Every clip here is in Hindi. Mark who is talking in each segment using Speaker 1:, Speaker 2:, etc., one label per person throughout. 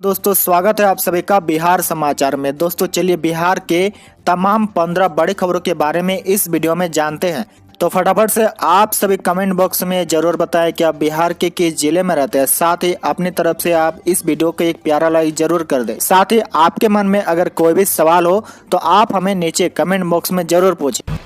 Speaker 1: दोस्तों स्वागत है आप सभी का बिहार समाचार में। दोस्तों चलिए बिहार के तमाम 15 बड़ी खबरों के बारे में इस वीडियो में जानते हैं। तो फटाफट से आप सभी कमेंट बॉक्स में जरूर बताएं कि आप बिहार के किस जिले में रहते हैं। साथ ही अपनी तरफ से आप इस वीडियो को एक प्यारा लाइक जरूर कर दें। साथ ही आपके मन में अगर कोई भी सवाल हो तो आप हमें नीचे कमेंट बॉक्स में जरूर पूछें।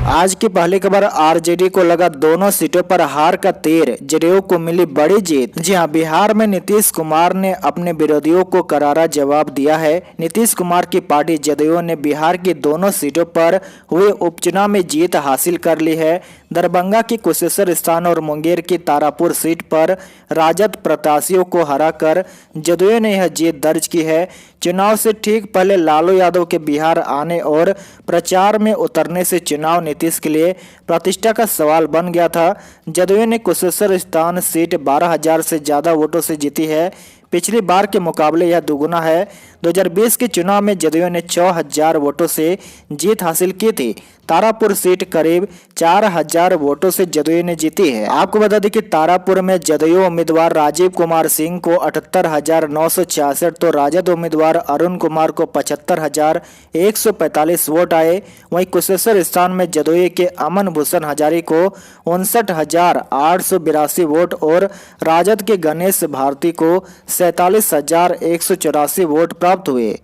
Speaker 1: आज की पहली खबर, आरजेडी को लगा दोनों सीटों पर हार का तीर, जदयू को मिली बड़ी जीत। जी हां, बिहार में नीतीश कुमार ने अपने विरोधियों को करारा जवाब दिया है। नीतीश कुमार की पार्टी जदयू ने बिहार की दोनों सीटों पर हुए उपचुनाव में जीत हासिल कर ली है। दरभंगा की कुशेश्वर स्थान और मुंगेर की तारापुर सीट पर राजद प्रत्याशियों को हराकर जदयू ने यह जीत दर्ज की है। चुनाव से ठीक पहले लालू यादव के बिहार आने और प्रचार में उतरने से चुनाव नीतीश के लिए प्रतिष्ठा का सवाल बन गया था। जदयू ने कुशेश्वर स्थान सीट 12,000 से ज्यादा वोटों से जीती है। पिछली बार के मुकाबले यह दोगुना है। 2020 के चुनाव में जदयू ने 6,000 वोटों से जीत हासिल की थी। तारापुर सीट करीब 4,000 वोटों से जदयू ने जीती है। आपको बता दें कि तारापुर में जदयू उम्मीदवार राजीव कुमार सिंह को 78,966 तो राजद उम्मीदवार अरुण कुमार को 75,145 वोट आए। वहीं कुशेश्वर स्थान में जदयू के अमन भूषण हजारी को 59,882 वोट और राजद के गणेश भारती को 47,184 वोट प्राप्त हुए।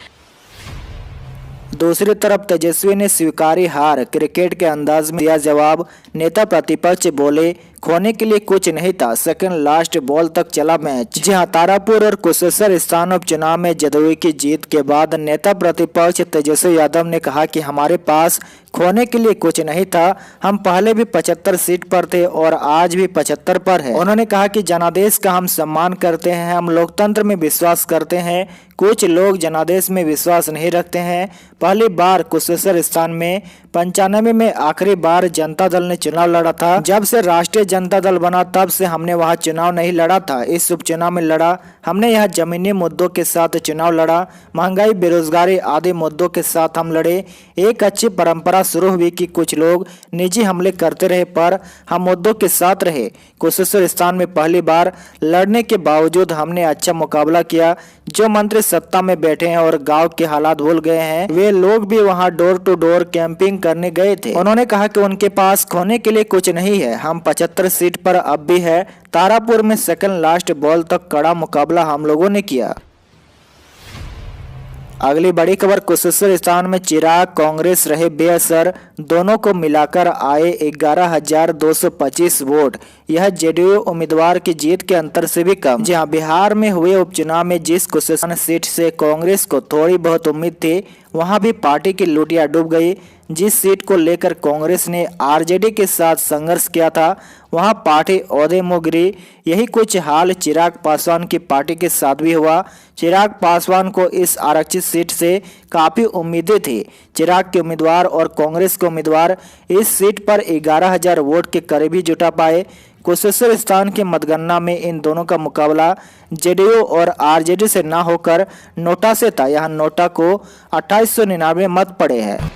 Speaker 1: दूसरी तरफ तेजस्वी ने स्वीकारी हार, क्रिकेट के अंदाज में दिया जवाब। नेता प्रतिपक्ष बोले, खोने के लिए कुछ नहीं था, सेकंड लास्ट बॉल तक चला मैच। जी हां, तारापुर और कुशेश्वर स्थान उपचुनाव में जदयू की जीत के बाद नेता प्रतिपक्ष तेजस्वी यादव ने कहा कि हमारे पास खोने के लिए कुछ नहीं था। हम पहले भी 75 सीट पर थे और आज भी 75 पर है। उन्होंने कहा कि जनादेश का हम सम्मान करते हैं, हम लोकतंत्र में विश्वास करते हैं। कुछ लोग जनादेश में विश्वास नहीं रखते हैं। पहली बार कुशेश्वर स्थान में 95 में आखिरी बार जनता दल ने चुनाव लड़ा था। जब से राष्ट्रीय जनता दल बना तब से हमने वहां चुनाव नहीं लड़ा था। इस उपचुनाव में लड़ा। हमने यहाँ जमीनी मुद्दों के साथ चुनाव लड़ा, महंगाई, बेरोजगारी आदि मुद्दों के साथ हम लड़े। एक अच्छी परंपरा शुरू हुई कि कुछ लोग निजी हमले करते रहे पर हम मुद्दों के साथ रहे। कुशेश्वर स्थान में पहली बार लड़ने के बावजूद हमने अच्छा मुकाबला किया। जो मंत्री सत्ता में बैठे हैं और गांव के हालात भूल गए हैं, वे लोग भी वहां डोर टू डोर कैंपिंग करने गए थे। उन्होंने कहा कि उनके पास खोने के लिए कुछ नहीं है। हम 75 सीट पर अब भी है। तारापुर में सेकंड लास्ट बॉल तक कड़ा मुकाबला हम लोगों ने किया। अगली बड़ी खबर, कुशेश्वर स्थान में चिराग कांग्रेस रहे बेअसर, दोनों को मिलाकर आए 11,225 वोट। यह जेडीयू उम्मीदवार की जीत के अंतर से भी कम। जी हां, बिहार में हुए उपचुनाव में जिस कुशेश्वर सीट से कांग्रेस को थोड़ी बहुत उम्मीद थी, वहां भी पार्टी की लुटिया डूब गई। जिस सीट को लेकर कांग्रेस ने आरजेडी के साथ संघर्ष किया था, वहां पार्टी ओहदे मुगरी। यही कुछ हाल चिराग पासवान की पार्टी के साथ भी हुआ। चिराग पासवान को इस आरक्षित सीट से काफी उम्मीदें थी। चिराग के उम्मीदवार और कांग्रेस के उम्मीदवार इस सीट पर 11,000 वोट के करीब ही जुटा पाए। कुशेश्वर स्थान की मतगणना में इन दोनों का मुकाबला जेडीयू और आरजेडी से न होकर नोटा से था। यहाँ नोटा को 2899 मत पड़े हैं।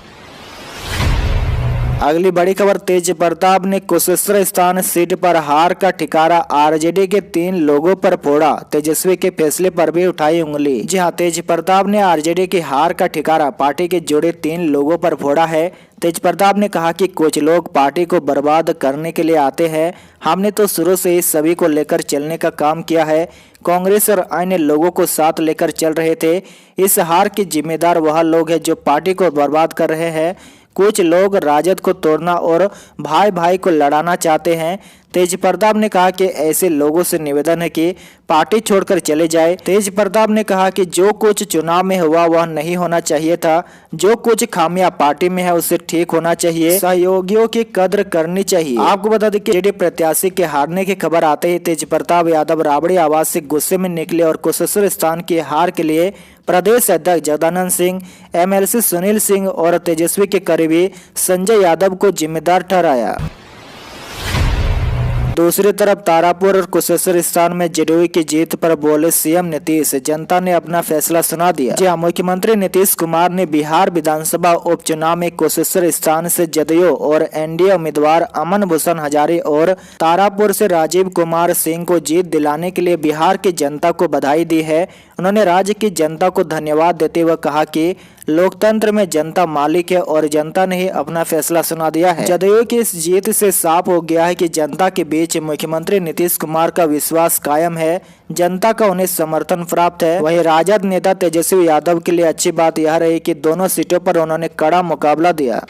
Speaker 1: अगली बड़ी खबर, तेज प्रताप ने कुशेश्वर स्थान सीट पर हार का ठिकारा आरजेडी के 3 लोगों पर फोड़ा, तेजस्वी के फैसले पर भी उठाई उंगली। जी हां, तेज प्रताप ने आरजेडी की हार का ठिकारा पार्टी के जुड़े 3 लोगों पर फोड़ा है। तेज प्रताप ने कहा कि कुछ लोग पार्टी को बर्बाद करने के लिए आते हैं। हमने तो शुरू से ही सभी को लेकर चलने का काम किया है। कांग्रेस और अन्य लोगों को साथ लेकर चल रहे थे। इस हार के जिम्मेदार वह लोग हैं जो पार्टी को बर्बाद कर रहे हैं। कुछ लोग राजद को तोड़ना और भाई भाई को लड़ाना चाहते हैं। तेज प्रताप ने कहा कि ऐसे लोगों से निवेदन है कि पार्टी छोड़कर चले जाए। तेज प्रताप ने कहा कि जो कुछ चुनाव में हुआ वह नहीं होना चाहिए था। जो कुछ खामियां पार्टी में है उसे ठीक होना चाहिए। सहयोगियों की कद्र करनी चाहिए। आपको बता दें कि जेडीयू प्रत्याशी के हारने की खबर आते ही तेज प्रताप यादव राबड़ी आवाज से गुस्से में निकले और कुशेश्वर स्थान की हार के लिए प्रदेश अध्यक्ष जगदानंद सिंह, एमएलसी सुनील सिंह और तेजस्वी के करीबी संजय यादव को जिम्मेदार ठहराया। दूसरी तरफ तारापुर और कुशेश्वर स्थान में जदयू की जीत पर बोले सीएम नीतीश, जनता ने अपना फैसला सुना दिया। जी हां, मुख्यमंत्री नीतीश कुमार ने बिहार विधानसभा उपचुनाव में कुशेश्वर स्थान से जदयू और एनडीए उम्मीदवार अमन भूषण हजारी और तारापुर से राजीव कुमार सिंह को जीत दिलाने के लिए बिहार की जनता को बधाई दी है। उन्होंने राज्य की जनता को धन्यवाद देते हुए कहा कि लोकतंत्र में जनता मालिक है और जनता ने ही अपना फैसला सुना दिया है। जदयू की इस जीत से साफ हो गया है कि जनता के बीच मुख्यमंत्री नीतीश कुमार का विश्वास कायम है, जनता का उन्हें समर्थन प्राप्त है। वहीं राजद नेता तेजस्वी यादव के लिए अच्छी बात यह रही कि दोनों सीटों पर उन्होंने कड़ा मुकाबला दिया।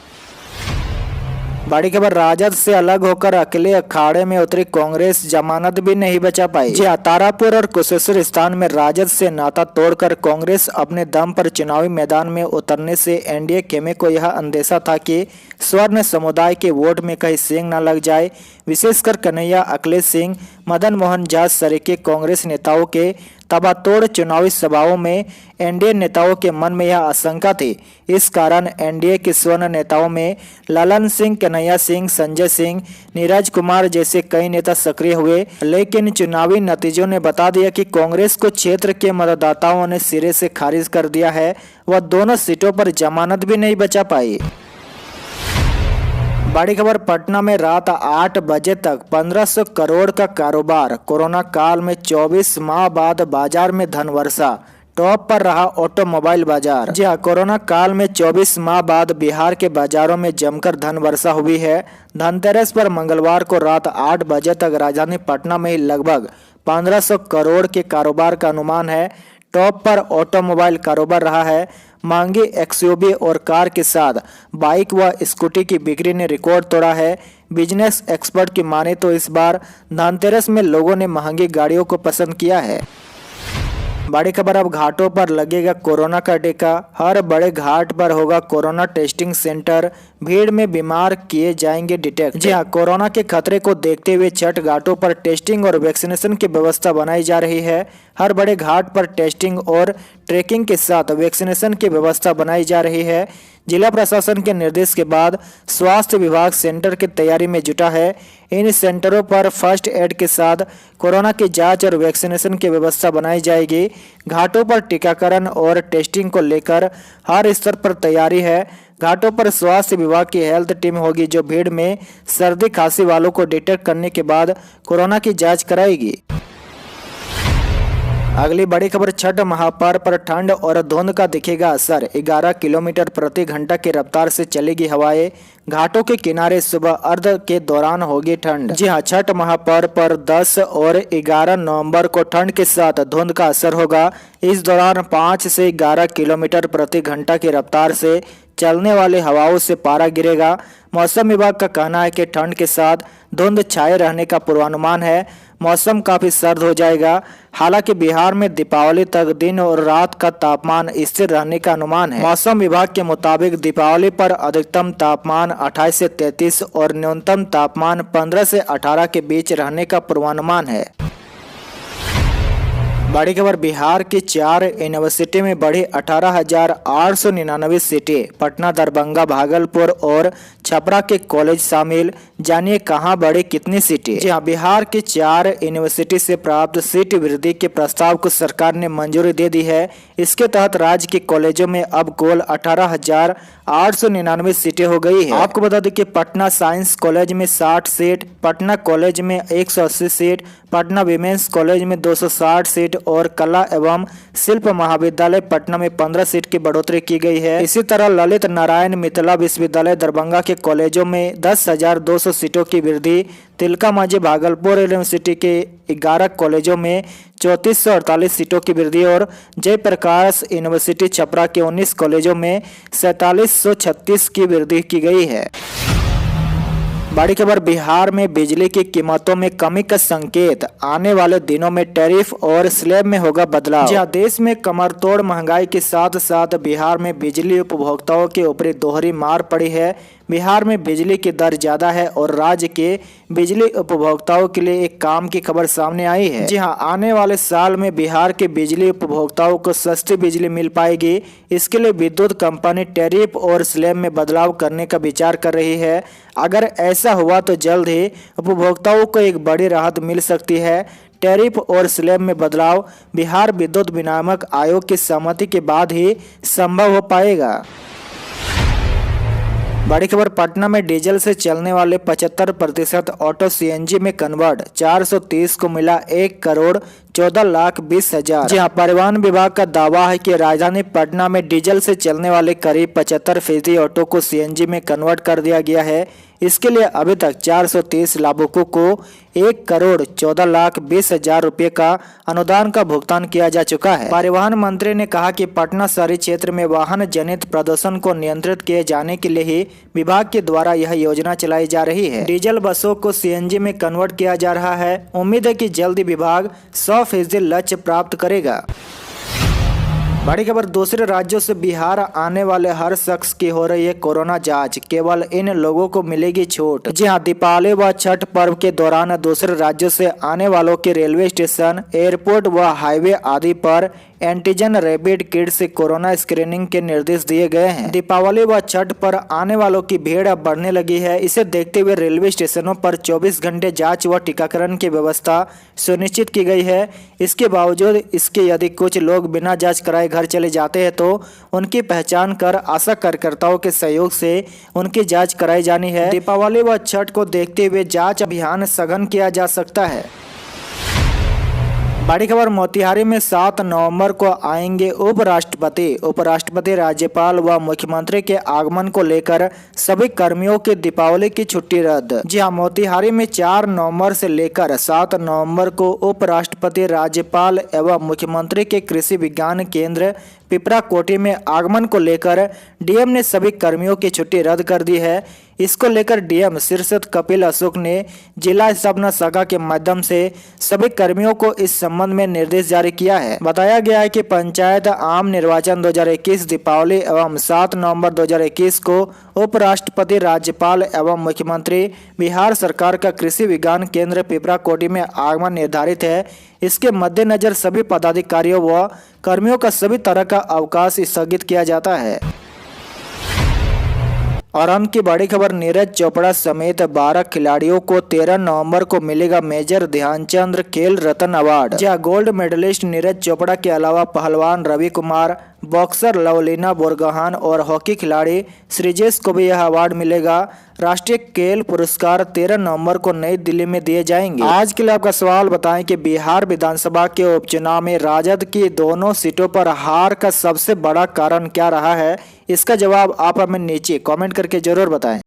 Speaker 1: बड़ी खबर, राजद से अलग होकर अकेले अखाड़े में उतरी कांग्रेस जमानत भी नहीं बचा पाई। जी हां, तारापुर और कुशेश्वर स्थान में राजद से नाता तोड़कर कांग्रेस अपने दम पर चुनावी मैदान में उतरने से एनडीए खेमे को यह अंदेशा था कि स्वर्ण समुदाय के वोट में कहीं सींग न लग जाए। विशेषकर कन्हैया, अखिलेश सिंह, मदन मोहन झा सरीके कांग्रेस नेताओं के तबातोड़ चुनावी सभाओं में एनडीए नेताओं के मन में यह आशंका थी। इस कारण एनडीए के स्वर्ण नेताओं में ललन सिंह, कन्हैया सिंह, संजय सिंह, नीरज कुमार जैसे कई नेता सक्रिय हुए, लेकिन चुनावी नतीजों ने बता दिया कि कांग्रेस को क्षेत्र के मतदाताओं ने सिरे से खारिज कर दिया है। वह दोनों सीटों पर जमानत भी नहीं बचा पाई। बड़ी खबर, पटना में रात 8 बजे तक 1500 करोड़ का कारोबार। कोरोना काल में 24 माह बाद बाजार में धन वर्षा, टॉप पर रहा ऑटोमोबाइल बाजार। जी हां, कोरोना काल में 24 माह बाद बिहार के बाजारों में जमकर धन वर्षा हुई है। धनतेरस पर मंगलवार को रात 8 बजे तक राजधानी पटना में ही लगभग 1500 करोड़ के कारोबार का अनुमान है। टॉप पर ऑटोमोबाइल कारोबार रहा है। महंगी एक्सयूवी और कार के साथ बाइक व स्कूटी की बिक्री ने रिकॉर्ड तोड़ा है। बिजनेस एक्सपर्ट की माने तो इस बार धनतेरस में लोगों ने महंगी गाड़ियों को पसंद किया है। बड़ी खबर, अब घाटों पर लगेगा कोरोना का टीका। हर बड़े घाट पर होगा कोरोना टेस्टिंग सेंटर। भीड़ में बीमार किए जाएंगे डिटेक्ट। जी हां, कोरोना के खतरे को देखते हुए छठ घाटों पर टेस्टिंग और वैक्सीनेशन की व्यवस्था बनाई जा रही है। हर बड़े घाट पर टेस्टिंग और ट्रैकिंग के साथ वैक्सीनेशन की व्यवस्था बनाई जा रही है। जिला प्रशासन के निर्देश के बाद स्वास्थ्य विभाग सेंटर की तैयारी में जुटा है। इन सेंटरों पर फर्स्ट एड के साथ कोरोना की जांच और वैक्सीनेशन की व्यवस्था बनाई जाएगी। घाटों पर टीकाकरण और टेस्टिंग को लेकर हर स्तर पर तैयारी है। घाटों पर स्वास्थ्य विभाग की हेल्थ टीम होगी जो भीड़ में सर्दी खांसी वालों को डिटेक्ट करने के बाद कोरोना की जांच कराएगी। अगली बड़ी खबर, छठ महापर्व पर ठंड और धुंध का दिखेगा असर। 11 किलोमीटर प्रति घंटा की रफ्तार से चलेगी हवाएं। घाटों के किनारे सुबह अर्ध के दौरान होगी ठंड। जी हां, छठ महापर्व पर 10 और 11 नवंबर को ठंड के साथ धुंध का असर होगा। इस दौरान 5 से 11 किलोमीटर प्रति घंटा की रफ्तार से चलने वाली हवाओं से पारा गिरेगा। मौसम विभाग का कहना है कि ठंड के साथ धुंध छाए रहने का पूर्वानुमान है। मौसम काफी सर्द हो जाएगा। हालांकि बिहार में दीपावली तक दिन और रात का तापमान स्थिर रहने का अनुमान है। मौसम विभाग के मुताबिक दीपावली पर अधिकतम तापमान 28 से 33 और न्यूनतम तापमान 15 से 18 के बीच रहने का पूर्वानुमान है। बड़ी खबर, बिहार की 4 यूनिवर्सिटी में बढ़ी 18,899 सीटें। पटना, दरभंगा, भागलपुर और छपरा के कॉलेज शामिल। जानिए कहां बढ़ी कितनी सीटें। जी हां, बिहार की 4 यूनिवर्सिटी से प्राप्त सीट वृद्धि के प्रस्ताव को सरकार ने मंजूरी दे दी है। इसके तहत राज्य के कॉलेजों में अब कुल 18,899 सीटें हो गई है। आपको बता दें कि पटना साइंस कॉलेज में 60 सीट, पटना कॉलेज में 180 सीट, पटना विमेंस कॉलेज में 260 सीट और कला एवं शिल्प महाविद्यालय पटना में 15 सीट की बढ़ोतरी की गई है। इसी तरह ललित नारायण मिथिला विश्वविद्यालय दरभंगा के कॉलेजों में 10,200 सीटों की वृद्धि। तिलका मांझी भागलपुर यूनिवर्सिटी के 11 कॉलेजों में 3448 सीटों की वृद्धि और जयप्रकाश यूनिवर्सिटी छपरा के 19 कॉलेजों में 4736 की वृद्धि की गई है। बड़ी खबर, बिहार में बिजली की कीमतों में कमी का संकेत। आने वाले दिनों में टैरिफ और स्लैब में होगा बदलाव। जहां देश में कमरतोड़ महंगाई के साथ साथ बिहार में बिजली उपभोक्ताओं के ऊपर दोहरी मार पड़ी है। बिहार में बिजली की दर ज़्यादा है और राज्य के बिजली उपभोक्ताओं के लिए एक काम की खबर सामने आई है। जी हां, आने वाले साल में बिहार के बिजली उपभोक्ताओं को सस्ती बिजली मिल पाएगी। इसके लिए विद्युत कंपनी टैरिफ और स्लैब में बदलाव करने का विचार कर रही है। अगर ऐसा हुआ तो जल्द ही उपभोक्ताओं को एक बड़ी राहत मिल सकती है। टैरिफ और स्लैब में बदलाव बिहार विद्युत विनियामक आयोग की सहमति के बाद ही संभव हो पाएगा। बड़ी खबर, पटना में डीजल से चलने वाले 75% ऑटो सीएनजी में कन्वर्ट, 430 को मिला 1,14,20,000। जी हां, परिवहन विभाग का दावा है कि राजधानी पटना में डीजल से चलने वाले करीब 75% ऑटो को सीएनजी में कन्वर्ट कर दिया गया है। इसके लिए अभी तक 430 लाभुकों को 1,14,20,000 रुपये का अनुदान का भुगतान किया जा चुका है। परिवहन मंत्री ने कहा कि पटना शहरी क्षेत्र में वाहन जनित प्रदूषण को नियंत्रित किए जाने के लिए ही विभाग के द्वारा यह योजना चलाई जा रही है। डीजल बसों को सीएनजी में कन्वर्ट किया जा रहा है। उम्मीद है कि जल्द ही विभाग 100% लक्ष्य प्राप्त करेगा। बड़ी खबर, दूसरे राज्यों से बिहार आने वाले हर शख्स की हो रही है कोरोना जांच, केवल इन लोगों को मिलेगी छूट। जी हां, दीपावली व छठ पर्व के दौरान दूसरे राज्यों से आने वालों के रेलवे स्टेशन, एयरपोर्ट व हाईवे आदि पर एंटीजन रैपिड किट से कोरोना स्क्रीनिंग के निर्देश दिए गए हैं। दीपावली व छठ पर आने वालों की भीड़ अब बढ़ने लगी है। इसे देखते हुए रेलवे स्टेशनों पर 24 घंटे जांच व टीकाकरण की व्यवस्था सुनिश्चित की गई है। इसके बावजूद इसके यदि कुछ लोग बिना जांच कराए घर चले जाते हैं तो उनकी पहचान कर आशा कार्यकर्ताओं के सहयोग से उनकी जांच कराई जानी है। दीपावली व छठ को देखते हुए जांच अभियान सघन किया जा सकता है। बड़ी खबर, मोतिहारी में 7 नवंबर को आएंगे उपराष्ट्रपति। उपराष्ट्रपति, राज्यपाल व मुख्यमंत्री के आगमन को लेकर सभी कर्मियों की दीपावली की छुट्टी रद्द। जी हां, मोतिहारी में 4 नवंबर से लेकर 7 नवंबर को उपराष्ट्रपति, राज्यपाल एवं मुख्यमंत्री के कृषि विज्ञान केंद्र पिपरा कोठी में आगमन को लेकर डीएम ने सभी कर्मियों की छुट्टी रद्द कर दी है। इसको लेकर डीएम शीर्षद कपिल अशोक ने जिला स्थापना शाखा के माध्यम से सभी कर्मियों को इस संबंध में निर्देश जारी किया है। बताया गया है कि पंचायत आम निर्वाचन 2021 दीपावली एवं 7 नवंबर 2021 को उपराष्ट्रपति, राज्यपाल एवं मुख्यमंत्री बिहार सरकार का कृषि विज्ञान केंद्र पिपरा कोठी में आगमन निर्धारित है। इसके मद्देनजर सभी पदाधिकारियों व कर्मियों का सभी तरह का अवकाश स्थगित किया जाता है। और अंत की बड़ी खबर, नीरज चोपड़ा समेत 12 खिलाड़ियों को 13 नवंबर को मिलेगा मेजर ध्यानचंद खेल रत्न अवार्ड। जहां गोल्ड मेडलिस्ट नीरज चोपड़ा के अलावा पहलवान रवि कुमार, बॉक्सर लवलीना बोरगोहान और हॉकी खिलाड़ी श्रीजेश को भी यह अवार्ड मिलेगा। राष्ट्रीय खेल पुरस्कार 13 नवंबर को नई दिल्ली में दिए जाएंगे। आज के लिए आपका सवाल बताएं कि बिहार विधानसभा के उपचुनाव में राजद की दोनों सीटों पर हार का सबसे बड़ा कारण क्या रहा है। इसका जवाब आप हमें नीचे कमेंट करके जरूर बताएं।